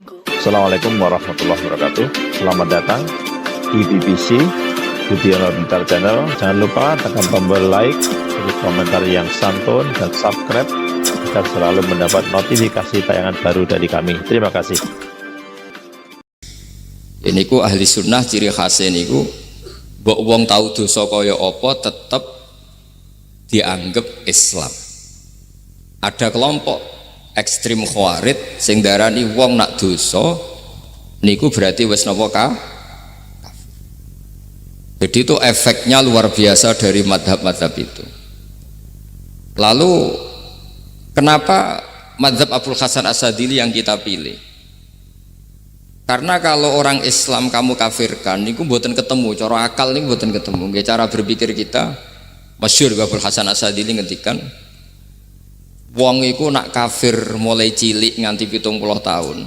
Assalamualaikum warahmatullahi wabarakatuh. Selamat datang di BBC Budiono Pintar Channel. Jangan lupa tekan tombol like, beri komentar yang santun, dan subscribe agar selalu mendapat notifikasi tayangan baru dari kami. Terima kasih. Ini ku ahli sunnah ciri khasnya niku mbok wong tau dosa kaya apa tetep dianggap Islam. Ada kelompok ekstrim khawarid sing darani wong nak dosa niku berarti wis napa kafir. Jadi itu efeknya luar biasa dari madhab-madhab itu. Lalu kenapa madhab Abul Hasan Asadili yang kita pilih? Karena kalau orang Islam kamu kafirkan niku mboten ketemu, cara akal niku mboten ketemu. Nggih cara berpikir kita masyhur Abul Hasan Asadili ngendikan wong iku nak kafir mulai cilik nganti 70 tahun.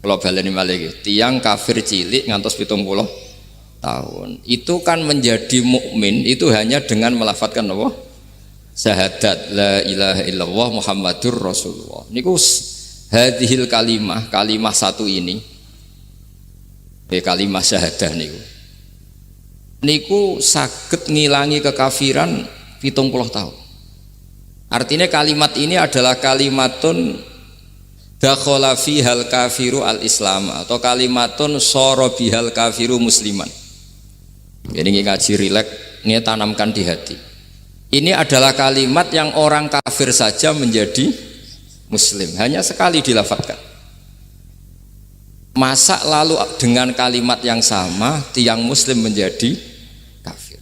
Kalau baleni malih tiang kafir cilik ngantos 70 tahun. Itu kan menjadi mukmin itu hanya dengan melafadzkan apa? Syahadat la ilaha illallah Muhammadur Rasulullah. Niku hadhil kalimah satu ini. Kalimah syahadah niku saged ngilangi kekafiran 70 tahun. Artinya kalimat ini adalah kalimatun dakhala fihal kafiru al-islam atau kalimatun sara bihal kafiru musliman. Jadi ngaji rileks, ini tanamkan di hati. Ini adalah kalimat yang orang kafir saja menjadi muslim, hanya sekali dilafadzkan. Masa lalu dengan kalimat yang sama tiang muslim menjadi kafir.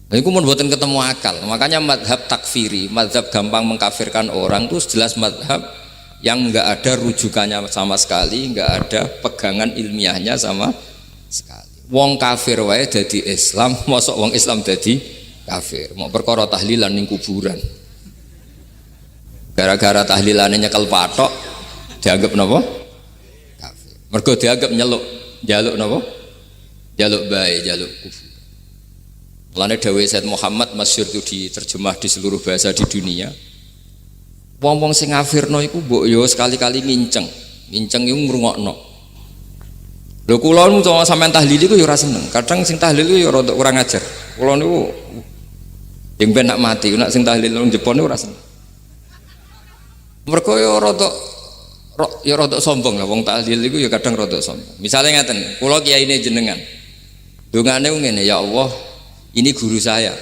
Ini kemudian buatan ketemu akal. Makanya madhab takfiri, madhab gampang mengkafirkan orang itu jelas madhab yang enggak ada rujukannya sama sekali, enggak ada pegangan ilmiahnya sama sekali. Wong kafir wae dadi Islam, mosok wong Islam dadi kafir. Mau perkara tahlilan ning kuburan. Gara-gara tahlilannya nyekel patok dianggap napa? Kafir. Mergo dianggap jaluk napa? Jaluk bae, jaluk kufur. Mulane dawuh Said Muhammad masyhur itu diterjemah di seluruh bahasa di dunia. Wong-wong sing ngafirno iku mbok yo sekali-kali nginceng iku ngrungokno. Lho kula nu sampean tahlil iku yo ora seneng. Kadang sing tahlil iku yo rada kurang ajar. Kula niku yang ben nak mati, nak sing tahlil nang Jepun niku ora seneng. Mergo yo rada sombong lah wong tahlil iku yo kadang rada sombong. Misale ngaten, kula kiyaine jenengan. Dongane ngene, ya Allah, ini guru saya.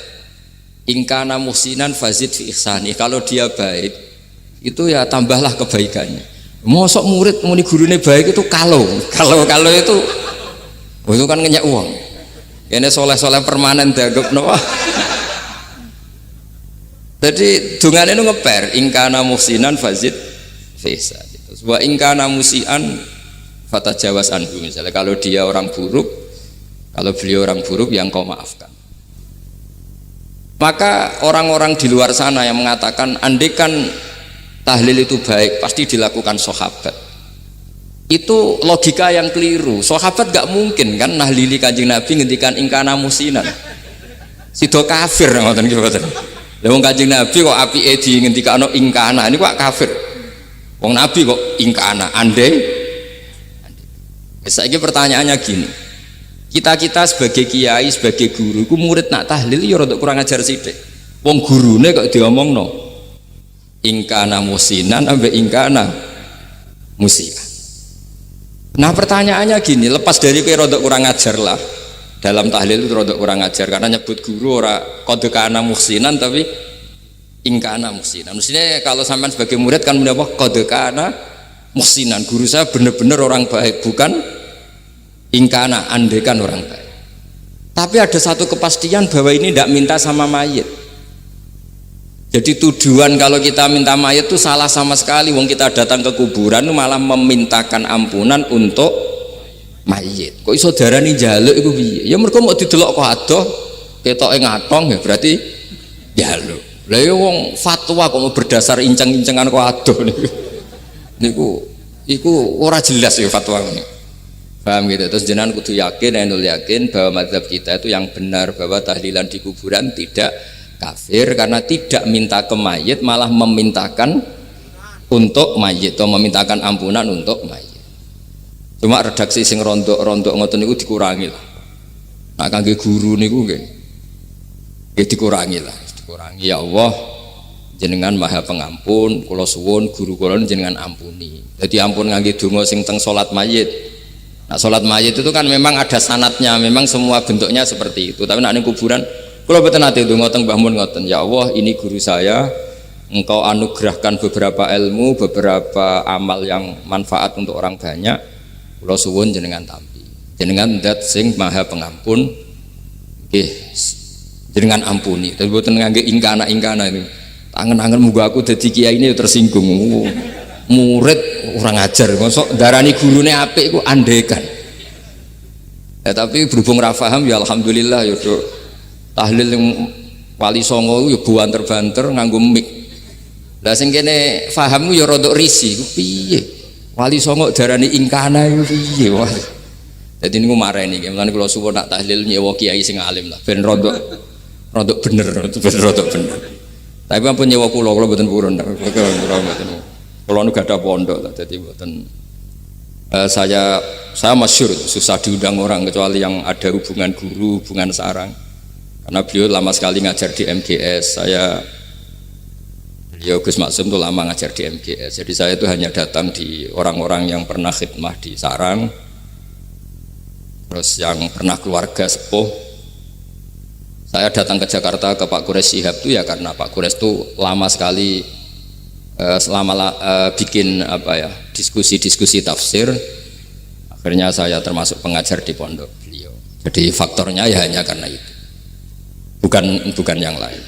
Ingkana muhsinan fazid fi ihsani. Kalau dia baik, itu ya tambahlah kebaikannya. Mosok murid muni gurune baik itu kalau itu kan ngenyek uang. Ini soleh-soleh permanen dianggap napa. Jadi dungane itu ngeper. Ingkana muhsinan fazid fi ihsani. Wa ingkana musian fatajawaz anhu. Misalnya kalau dia orang buruk, kalau beliau orang buruk yang kau maafkan. Maka orang-orang di luar sana yang mengatakan andekan tahlil itu baik pasti dilakukan sahabat, itu logika yang keliru. Sahabat gak mungkin kan nahlili Kanjeng Nabi ngendikan ingkana musinan sido kafir ngoten iki mboten. Lah wong Kanjeng Nabi kok apike di ngendikano ingkana ini kok kafir. Wong Nabi kok ingkana andai. Saiki pertanyaannya gini. Kita sebagai kiai, sebagai guru, ku murid nak tahlil ya rada kurang ajar sithik. Wong gurune kok diomongno ingkana musinan ambek ingkana musia. Nah pertanyaannya gini, lepas dari kowe rada kurang ajar lah. Dalam tahlil itu rada kurang ajar karena nyebut guru ora qad kana musinan tapi ingkana musinan. Mestinya kalau sampean sebagai murid kan menapa qad kana musinan. Guru saya benar-benar orang baik, bukan ingkana andekan orang baik. Tapi ada satu kepastian bahwa ini tidak minta sama mayit. Jadi tujuan kalau kita minta mayit itu salah sama sekali. Wong kita datang ke kuburan malah memintakan ampunan untuk mayit. Kok iso darani njaluk iku piye? Ya mergo mau didelok kok adoh ketoke ngatong ya berarti njaluk. Lah ya wong fatwa kok mau berdasar inceng-incengan kok adoh niku ora jelas ya fatwa ini. Paham gitu. Terus jenengan kudu yakin, yakin bahwa mazhab kita itu yang benar, bahwa tahlilan di kuburan tidak kafir karena tidak minta ke mayit, malah memintakan untuk mayit atau memintakan ampunan untuk mayit. Cuma redaksi sing rondok-rondok ngoten niku dikurangi lah. Nah kangge guru niku nggih dikurangi lah, dikurangi. Ya Allah, jenengan Maha Pengampun, kula suwun guru kula jenengan ampuni. Jadi ampun ngangge donga sing teng salat mayit. Nah salat mayit itu kan memang ada sanatnya, memang semua bentuknya seperti itu. Tapi nek ning kuburan kula mboten nate donga teng Mbah Mun ngoten. Ya Allah, ini guru saya, Engkau anugerahkan beberapa ilmu, beberapa amal yang manfaat untuk orang banyak. Kula suwun jenengan tampi. Jenengan zat sing Maha Pengampun. Nggih, jenengan ampuni. Tapi mboten ngangge ingkana ini. Tangan-tangan muga aku dadi kiai ini tersinggung. Murid orang ajar, mosok darani gurune apik iku andekan. Ya tapi berhubung ra paham ya alhamdulillah ya Dok. Tahlil yang Wali Songo ya banter-banter nganggo mic. Lah sing kene paham ya rada risi ku piye? Wali Songo darani ingkana iku piye wae. Dadi niku mareni nggih, mulane kula suwun nak tahlil nyewa kiai sing alim lah ben rada bener, ben rada bener. Tapi ampun nyewa kula mboten purun. Kula nu gadah pondok dadi mboten saya masyhur susah diundang orang kecuali yang ada hubungan guru, hubungan sarang. Karena beliau lama sekali ngajar di MGS. Beliau Gus Maksum itu lama ngajar di MGS. Jadi saya itu hanya datang di orang-orang yang pernah khidmah di sarang, terus yang pernah keluarga sepuh. Saya datang ke Jakarta ke Pak Quraisy Shihab itu ya karena Pak Quraisy itu lama sekali bikin diskusi tafsir. Akhirnya saya termasuk pengajar di pondok beliau. Jadi faktornya ya hanya karena itu, bukan yang lain.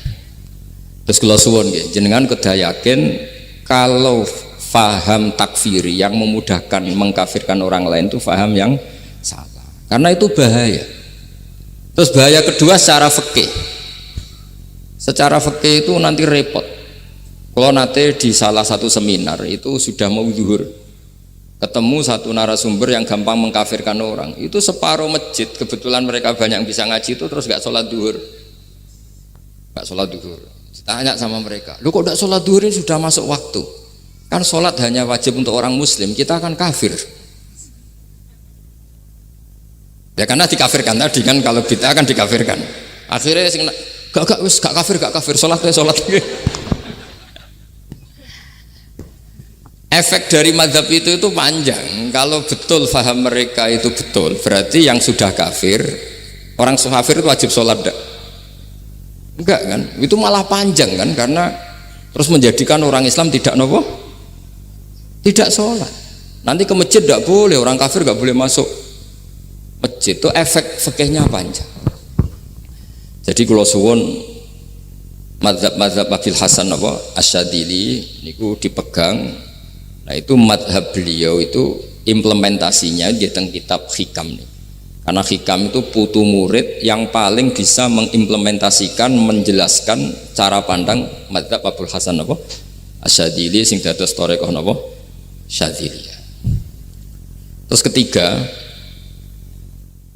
Terus kalau suwon jenengan kedah yakin kalau faham takfiri yang memudahkan mengkafirkan orang lain itu faham yang salah, karena itu bahaya. Terus bahaya kedua secara fikih. Secara fikih itu nanti repot. Kalau nanti di salah satu seminar itu sudah mau zuhur, ketemu satu narasumber yang gampang mengkafirkan orang, itu separuh masjid kebetulan mereka banyak yang bisa ngaji itu terus nggak sholat zuhur, Tanya sama mereka, lu kok tidak sholat zuhur ini sudah masuk waktu? Kan sholat hanya wajib untuk orang muslim, kita akan kafir. Ya karena dikafirkan tadi kan, kalau bid'ah kan dikafirkan. Akhirnya gak kafir, sholat. Efek dari mazhab itu panjang. Kalau betul faham mereka itu betul, berarti yang sudah kafir, orang kafir itu wajib sholat enggak kan? Itu malah panjang kan, karena terus menjadikan orang Islam tidak sholat. Nanti ke masjid tidak boleh, orang kafir nggak boleh masuk masjid. Itu efek fikihnya panjang. Jadi kalau suwon mazhab Abil Hasan Asyadili niku dipegang. Nah itu madhab beliau itu implementasinya di teng kitab Hikam nih. Karena Hikam itu putu murid yang paling bisa mengimplementasikan, menjelaskan cara pandang madhab Abul Hasan Asyadili sing dados thariqah Syadziliyah. Terus ketiga,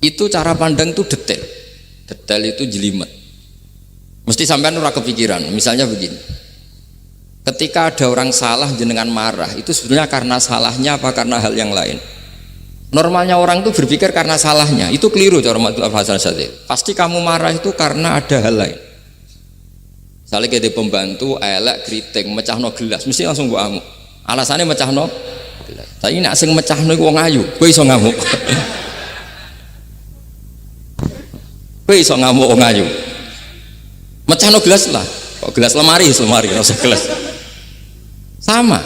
itu cara pandang itu detail itu jelimet. Mesti sampean ora kepikiran. Misalnya begini. Ketika ada orang salah jenengan marah, itu sebenarnya karena salahnya apa karena hal yang lain? Normalnya orang itu berpikir karena salahnya, itu keliru cara Abul Hasan Asyadzili. Pasti kamu marah itu karena ada hal lain. Misalnya kayak pembantu elek keriting mecahno gelas, mesti langsung gua ngamuk. Alasannya mecahno gelas. Tapi nek sing mecahno iku wong ayu, kowe iso ngamuk. Kowe iso ngamuk wong ayu. Mecahno gelas lah. Kok gelas lemari, rasa gelas. Sama,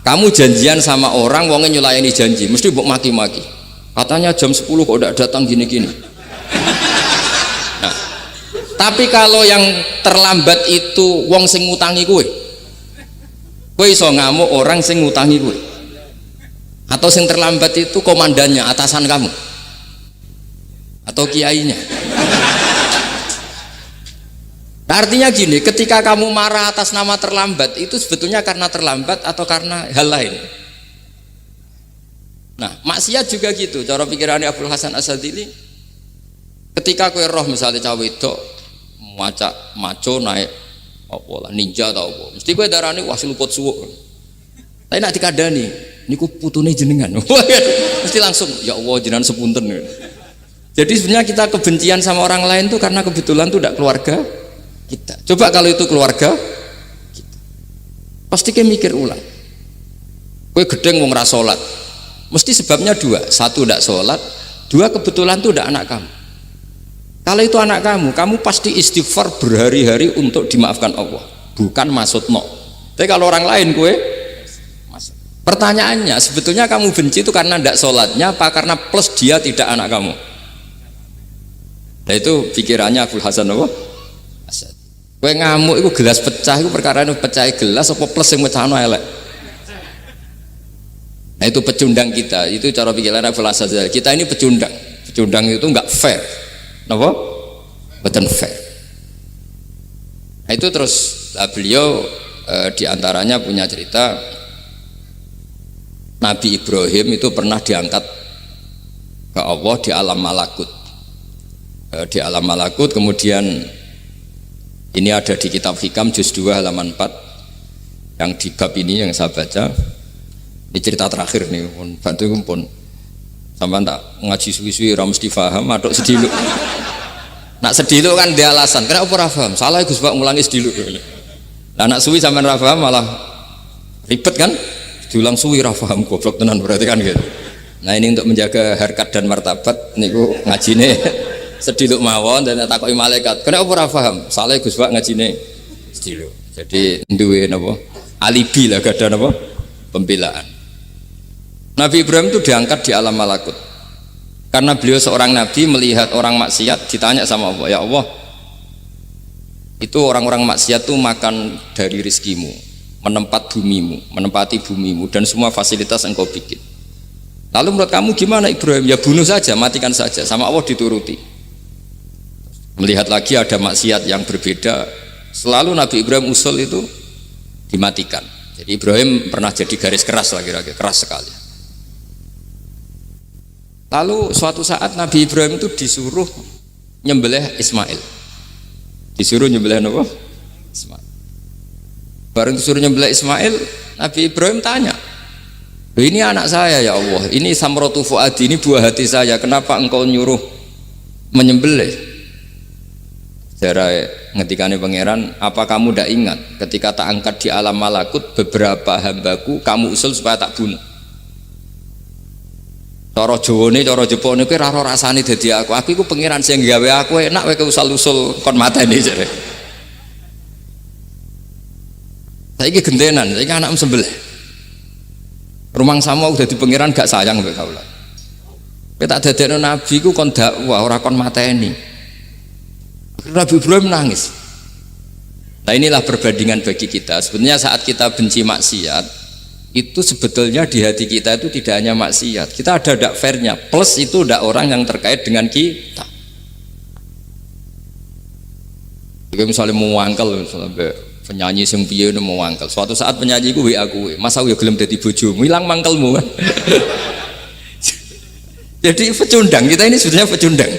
kamu janjian sama orang, wongnya nyulayani janji, mesti mbok maki-maki. Katanya jam 10 kok udah datang gini-gini. Nah, tapi kalau yang terlambat itu wong sing ngutangi kowe iso ngamuk orang sing ngutangi kowe. Atau sing terlambat itu komandannya, atasan kamu, atau kiainya. Nah, artinya gini, ketika kamu marah atas nama terlambat itu sebetulnya karena terlambat atau karena hal lain. Nah, maksiat juga gitu. Cara pikirannya Abul Hasan Asyadzili, ketika kowe roh misalnya cawe itu maco naik ninja atau apa, mesti kowe darani wah seluput suwuk. Tapi nak dikandani, niku putune jenengan. Mesti langsung ya Allah jenengan sepunten. Jadi sebenarnya kita kebencian sama orang lain tuh karena kebetulan tuh tidak keluarga kita. Coba kalau itu keluarga kita, pasti kayak mikir ulang. Kowe gedeng wong ra salat, mesti sebabnya dua. Satu tidak sholat, dua kebetulan tuh tidak anak kamu. Kalau itu anak kamu pasti istighfar berhari-hari untuk dimaafkan Allah, bukan maksud no. Tapi kalau orang lain kue, pertanyaannya sebetulnya kamu benci itu karena tidak sholatnya apa karena plus dia tidak anak kamu? Nah itu pikirannya Abdul Hasan apa? Kue ngamuk itu gelas pecah itu perkara itu pecah gelas apa plus yang pecah elek? Nah itu pecundang kita, itu cara pikiran Abdul Hasan. Kita ini pecundang itu nggak fair. Kenapa? Betul fair. Nah itu terus beliau diantaranya punya cerita Nabi Ibrahim itu pernah diangkat ke Allah di alam malakut. Di alam malakut kemudian ini ada di kitab Hikam juz 2 halaman 4 yang di bab ini yang saya baca. Ini cerita terakhir nih, bantu pun. Sampai tak ngaji suwi-suwi ora mesti paham aduk sediluk. Nak sediluk kan dia alasan, kenapa ora paham? Salah Gus Pak ngulangi sediluk. Lah nak suwi sampean ora paham malah ribet kan? Diulang suwi ora paham goblok tenan berarti kan gitu. Nah ini untuk menjaga harkat dan martabat niku ngajine sediluk mawon dan takoki malaikat. Kenapa ora paham? Salah Gus Pak ngajine sediluk. Jadi duwe napa? Alibi lah gak ada napa? Pembelaan. Nabi Ibrahim itu diangkat di alam malakut karena beliau seorang nabi melihat orang maksiat ditanya sama Allah, ya Allah itu orang-orang maksiat itu makan dari rizkimu, menempati bumimu dan semua fasilitas engkau bikin. Lalu menurut kamu gimana Ibrahim? Ya bunuh saja, matikan saja. Sama Allah dituruti. Melihat lagi ada maksiat yang berbeda, selalu Nabi Ibrahim usul itu dimatikan. Jadi Ibrahim pernah jadi garis keras lagi, keras sekali. Lalu suatu saat Nabi Ibrahim itu disuruh nyembelih Ismail. Disuruh nyembelih apa? Ismail. Bareng disuruh nyembelih Ismail, Nabi Ibrahim tanya, ini anak saya ya Allah, ini samratu fuadi, ini buah hati saya, kenapa engkau nyuruh menyembelih? Cara ngetikane pangeran, apa kamu tidak ingat ketika tak angkat di alam malakut beberapa hambaku kamu usul supaya tak bunuh? Cara Jawane, cara Jepone kuwi ora rasane dadi aku. Aku iku pangeran sing gawe aku enak kowe usul-usul kon mateni jare. Saiki gentenan, saiki anakmu sembelih. Rumang sama udah di pangeran gak sayang mbek kaula. Kowe tak dadekno nabi ku kon dakwah ora kon mateni. Nabi Ibrahim nangis. Nah inilah perbandingan bagi kita. Sebenarnya saat kita benci maksiat itu sebetulnya di hati kita itu tidak hanya maksiat, kita ada dak fairnya, plus itu dak orang yang terkait dengan kita. Jika misalnya mau wangkel, misalnya penyanyi sing piye mau wangkel, suatu saat penyanyi ku WA kuwe, masa ya gelem dadi bojomu, ilang mangkelmu kan. Jadi pecundang, kita ini sebenarnya pecundang.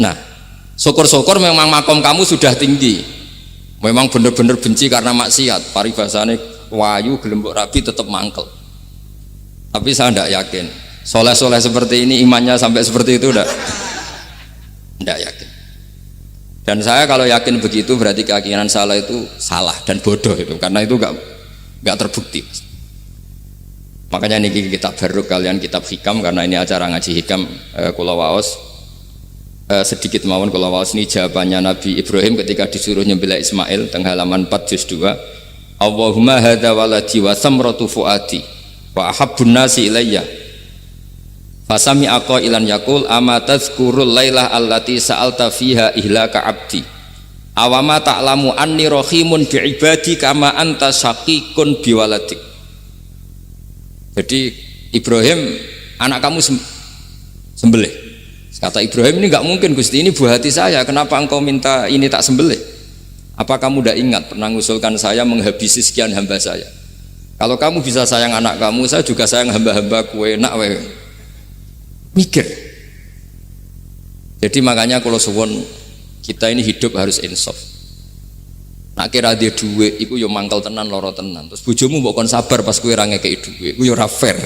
Nah, syukur-syukur memang makom kamu sudah tinggi, memang benar-benar benci karena maksiat, paribasane wayu gelembok rapi tetap mangkel. Tapi saya tidak yakin soleh-soleh seperti ini imannya sampai seperti itu tidak yakin. Dan saya kalau yakin begitu berarti keyakinan salah itu salah dan bodoh itu, karena itu nggak terbukti. Makanya ini kitab baru kalian kitab Hikam, karena ini acara ngaji Hikam kula waos sedikit mawon kula waos ini jawabannya Nabi Ibrahim ketika disuruh nyembelih Ismail tengah halaman 4 juz 2. Allahumma hadza waladi wa samratu fuadi wa ahabbun nasi ilayya fasami aqailan yaqul ama tazkurul lailah allati sa'alta fiha ihlaka abdi awama ta'lamu anni rahimun bi ibadi kama anta syaqiqun bi waladik. Jadi Ibrahim, anak kamu sembelih. Kata Ibrahim, ini nggak mungkin Gusti, ini buah hati saya, kenapa engkau minta ini tak sembelih? Apa kamu tidak ingat pernah mengusulkan saya menghabisi sekian hamba saya? Kalau kamu bisa sayang anak kamu, saya juga sayang hamba-hamba kue nak we. Mikir. Jadi makanya kalau suwon kita ini hidup harus insaf. Nak kira dia duit, iku yo mangkel tenan, loro tenan. Terus bojomu mbok kon sabar pas kowe ra ngekeki duit, iku yo ora fair.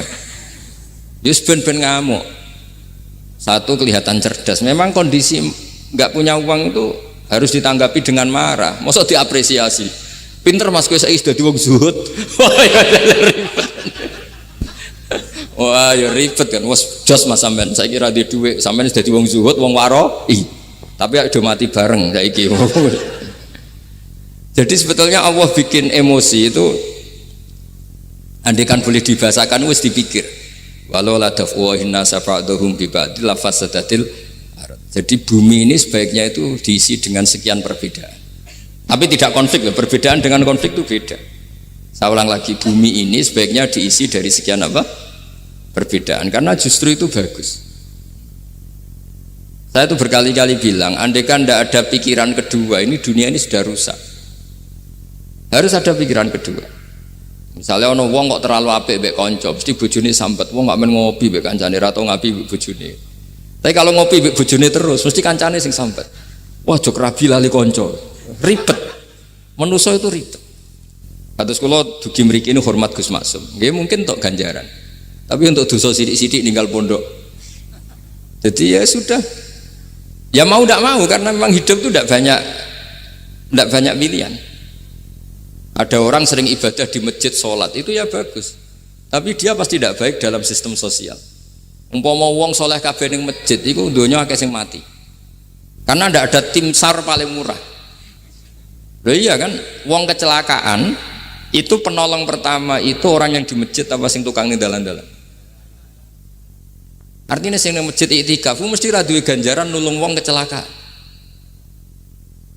Yo ben ngamuk. Satu kelihatan cerdas. Memang kondisi nggak punya uang itu harus ditanggapi dengan marah. Masa diapresiasi. Pinter Mas kowe saiki dadi wong zuhud. Wah, ya ribet kan. Wes jos Mas sampean. Saiki ra duwe dhuwit, sampean dadi wong zuhud, wong waro. Tapi do mati bareng saiki. Jadi sebetulnya Allah bikin emosi itu andikan boleh dibahasakan wis dipikir. Walau la dafwahin nasa ba'dhum bi ba'd la fasadatil ardh. Jadi bumi ini sebaiknya itu diisi dengan sekian perbedaan. Tapi tidak konflik, perbedaan dengan konflik itu beda. Saya ulang lagi, bumi ini sebaiknya diisi dari sekian apa? Perbedaan, karena justru itu bagus. Saya itu berkali-kali bilang, andaikan tidak ada pikiran kedua, ini dunia ini sudah rusak. Harus ada pikiran kedua. Misalnya ono wong kok terlalu apik mbek kanca, mesti bojone sampet. Wong gak men ngopi mbek kancane ra tau ngapi mbek bojone. Tapi kalau ngopi mbek bojone terus, mesti kancane sing sampet. Wah, jok rabi lali kanca. Ribet. Manusa itu ribet. Kados kula dugi mriki ini hormat Gus Maksum. Nggih mungkin tok ganjaran. Tapi untuk dosa sidik-sidik ninggal pondok. Jadi ya sudah. Ya mau tidak mau karena memang hidup itu tidak banyak pilihan. Ada orang sering ibadah di masjid sholat itu ya bagus, tapi dia pasti tidak baik dalam sistem sosial. Umpama wong soleh kabeh ning masjid itu donya akeh sing mati, karena tidak ada tim SAR paling murah. Loh iya kan, wong kecelakaan itu penolong pertama itu orang yang di masjid apa sing tukang ning dalan-dalan. Artinya sing ning masjid iktikaf mesti ra duwe ganjaran nulung wong kecelakaan.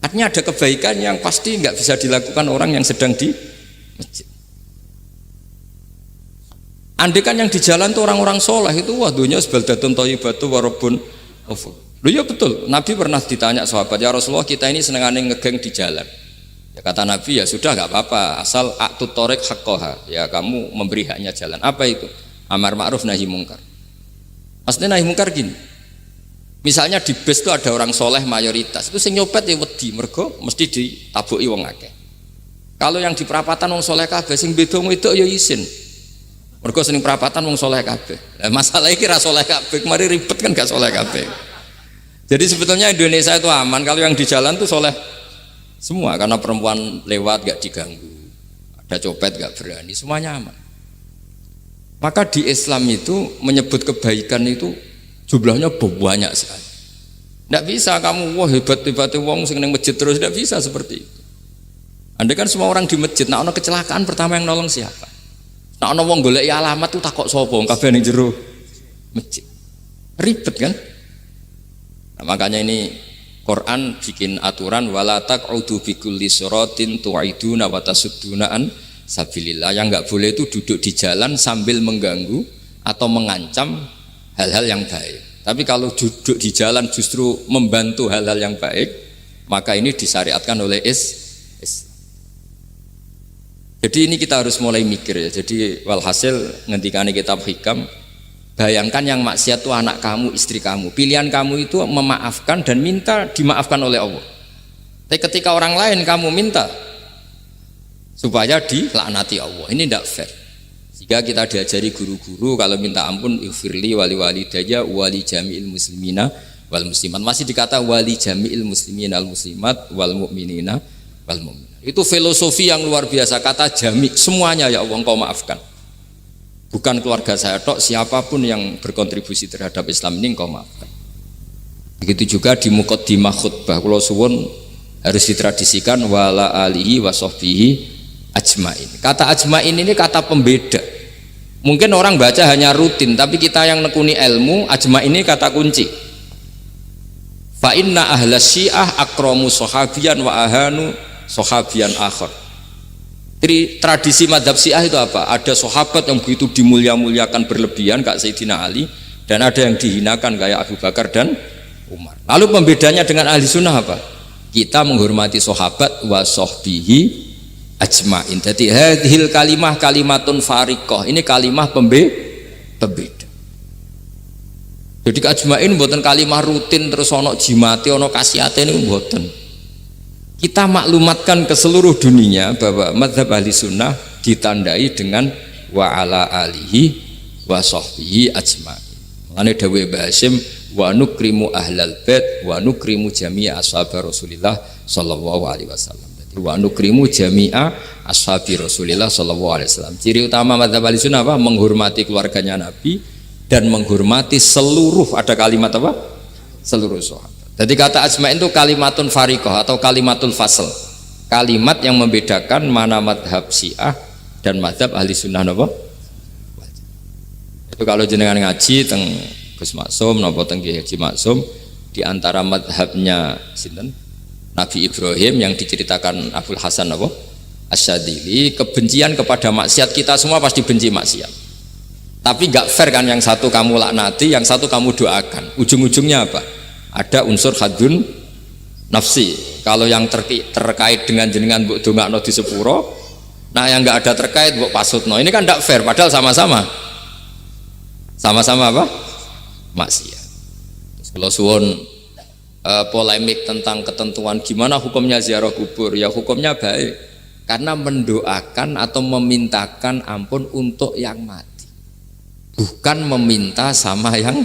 Artinya ada kebaikan yang pasti nggak bisa dilakukan orang yang sedang di masjid. Andekan yang di jalan tuh orang-orang soleh itu wah dunia sebaldatun thayyibatu warabun ghafur. Loh ya betul. Nabi pernah ditanya sahabat, ya Rasulullah kita ini senengane ngegeng di jalan. Ya kata Nabi ya sudah nggak apa-apa asal a'tut thoriq haqqaha. Ya kamu memberi haknya jalan. Apa itu? Amar ma'ruf nahi mungkar. Maksudnya nahi mungkar gini. Misalnya di bus itu ada orang soleh mayoritas, itu sing nyopet ya wedi, mergo mesti ditabuki wong akeh. Kalau yang di perapatan wong soleh kabeh, sing beda itu ya isin. Mergo sing perapatan wong soleh kabeh. Nah, masalah iki ra soleh kabeh, kemari ribet kan gak soleh kabeh. Jadi sebetulnya Indonesia itu aman kalau yang di jalan tuh soleh semua, karena perempuan lewat gak diganggu, ada copet gak berani, semuanya aman. Maka di Islam itu menyebut kebaikan itu jumlahnya banyak sekali. Tidak bisa kamu wah hebat-hebat wong sing ning masjid terus, tidak bisa seperti itu. Andai kan semua orang di masjid, nah ono kecelakaan pertama yang nolong siapa? Nah ono wong golek alamat tuh takok sapa kabeh ning jero masjid. Ribet kan? Nah, makanya ini Quran bikin aturan wala taq'udu bi kulli siratin tu'iduna wa tasudduna an sabilillah. Yang enggak boleh itu duduk di jalan sambil mengganggu atau mengancam hal-hal yang baik. Tapi kalau duduk di jalan justru membantu hal-hal yang baik, maka ini disyariatkan oleh Islam. Jadi ini kita harus mulai mikir ya. Jadi walhasil ngendikane kitab hikam, bayangkan yang maksiat itu anak kamu, istri kamu. Pilihan kamu itu memaafkan dan minta dimaafkan oleh Allah. Tapi ketika orang lain kamu minta supaya dilaknati Allah, ini tidak fair. Jika kita diajari guru-guru kalau minta ampun ighfirli wali walidayya wali jami'il muslimina wal muslimat, masih dikata wali jami'il muslimina al muslimat wal mu'minina wal mu'minat. Itu filosofi yang luar biasa, kata jami' semuanya ya Allah engkau maafkan. Bukan keluarga saya tok, siapapun yang berkontribusi terhadap Islam ini engkau maafkan. Begitu juga di muqaddimah khutbah kula suwun harus ditradisikan wala alihi wa sahbihi ajmain. Kata ajmain ini kata pembeda. Mungkin orang baca hanya rutin, tapi kita yang nekuni ilmu, ajmain ini kata kunci. Fa inna ahla syiah akramu sahabiyan wa ahanu sahabiyan akhar. Jadi tradisi madhab syiah itu apa? Ada sahabat yang begitu dimulia-muliakan berlebihan kayak Sayyidina Ali, dan ada yang dihinakan kayak Abu Bakar dan Umar. Lalu pembedanya dengan ahli sunnah apa? Kita menghormati sahabat wa sahbihi ajmain. Jadi hadhil kalimah kalimatun fariqah. Ini kalimah pembeda. Jadi ajmain mboten kalimah rutin terus ono jimate ono kasiate niku mboten. Kita maklumatkan ke seluruh dunia bahwa mazhab ahli sunnah ditandai dengan wa ala alihi wa sahbihi ajma'in. Mulane dawuh Mbah Hasyim wa nukrimu ahlal bait wa nukrimu jami'a ashab Rasulillah sallallahu alaihi wasallam. Jadi wa nukrimu jami'a ashabi Rasulillah sallallahu alaihi wasallam. Ciri utama mazhab ahli sunnah apa? Menghormati keluarganya Nabi dan menghormati seluruh, ada kalimat apa? Seluruh sahabat. Jadi kata ajma'in itu kalimatun fariqah atau kalimatul fasl, kalimat yang membedakan mana madhab syiah dan madhab ahli sunnah apa? Itu kalau jenengan ngaji teng Gus Maksum napa teng Kiai Haji Maksum, di antara madhabnya sinten Nabi Ibrahim yang diceritakan Abdul Hasan apa? Asyadili, kebencian kepada maksiat, kita semua pasti benci maksiat. Tapi gak fair kan, yang satu kamu laknati, yang satu kamu doakan. Ujung-ujungnya apa? Ada unsur hadun nafsi. Kalau yang terkait dengan jenengan mbok dongakno di sepuro, nah yang nggak ada terkait mbok pasutno. Ini kan tidak fair, padahal sama-sama apa? Maksiat. Terus kalau suwun polemik tentang ketentuan gimana hukumnya ziarah kubur, ya hukumnya baik karena mendoakan atau memintakan ampun untuk yang mati, bukan meminta sama yang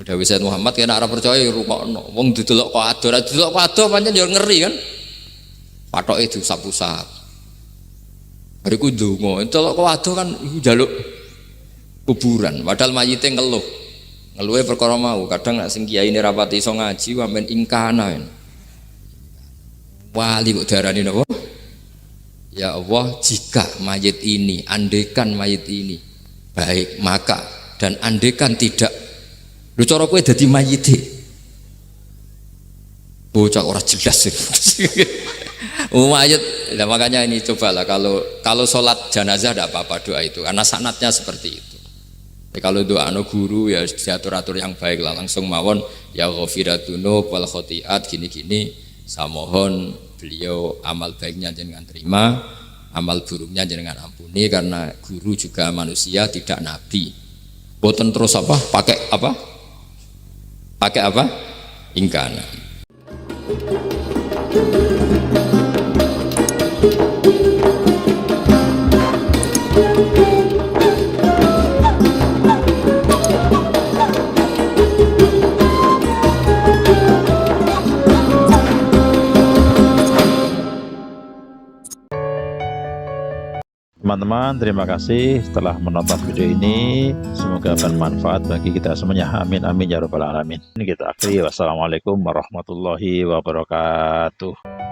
Dawuh Sayyid Muhammad kena ora percaya rungokno. Wong didelok kok ado, ora didelok kok ado pancen ya ngeri kan. Patoke diusap-usap. Bariku ndonga, delok kok ado kan iku njaluk kuburan, padahal mayite ngeluh. Ngeluhe perkara mau, kadang nek sing kiyaine rapati iso ngaji sampean ingkana. Wali kok diarani napa? Ya Allah, jika mayit ini, andekan mayit ini baik, maka dan andekan tidak, lu cara kowe dadi mayite. Bocah ora jelas. Mayit. Nah, makanya ini cobalah kalau sholat jenazah tidak apa-apa doa itu karena sanatnya seperti itu. Tapi kalau doa guru ya diatur-atur yang baik lah, langsung mawon ya ghafiratunu wal khotiat gini-gini. Saya mohon beliau amal baiknya jangan terima, amal buruknya jangan ampuni, karena guru juga manusia tidak nabi. Boten terus apa? Pakai apa? Pakai apa? Ingkana. Teman-teman, terima kasih telah menonton video ini. Semoga bermanfaat bagi kita semuanya. Amin amin ya rabbal alamin. Ini kita akhiri. Wassalamualaikum warahmatullahi wabarakatuh.